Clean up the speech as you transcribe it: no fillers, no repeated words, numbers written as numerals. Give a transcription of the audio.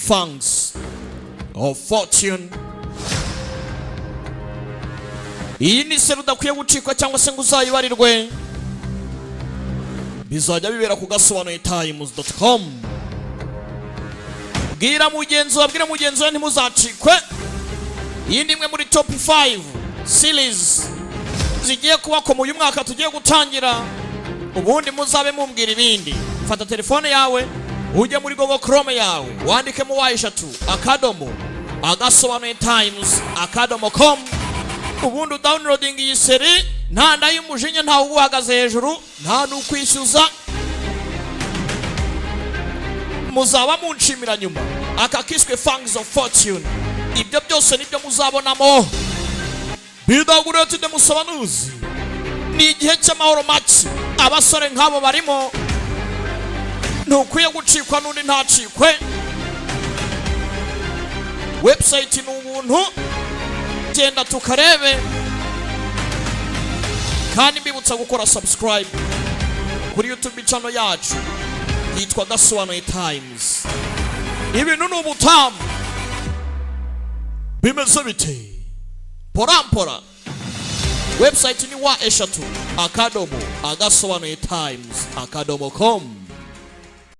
Fangs of Fortune. Iyi ni seru udakwiye gucikwa cyangwa se ngo uzayibarirwe. Bizajya bibera ku gasobanuye-times.com. Bwira mugenzi we ntimuzacikwe. Iyi ni imwe muri top 5 series zigiye kuba ko uyu mwaka tugiye gutangira. Ubundi muzabe mumbwira ibindi. Fata telefone yawe ujye muri Google Chrome yawe wandikemo agasobanuye-times.com. ubundi downloading iyi seri nta ndayumujinya nta uguhagaze hejuru nta n'ukwishyuza. Muzaba munshimira nyuma. Aka kiswe Fangs of Fortune. Ibyo byose nibyo muzabonamo. Bidagurete de musobanuzi. Ni igihe cy'amahoro make. Abasore nk'abo barimo. Ntukwiye gucikwa n'undi ntacikwe. Website ni ubuntu. Genda tukarebe. Kandi mbibutsa gukora subscribe kuri YouTube channel yacu yitwa Gasobanuye Times. Ibintu n'ubutamu bimeze bite? Porampora. Website ni wa eshatu agasobanuye-times.com.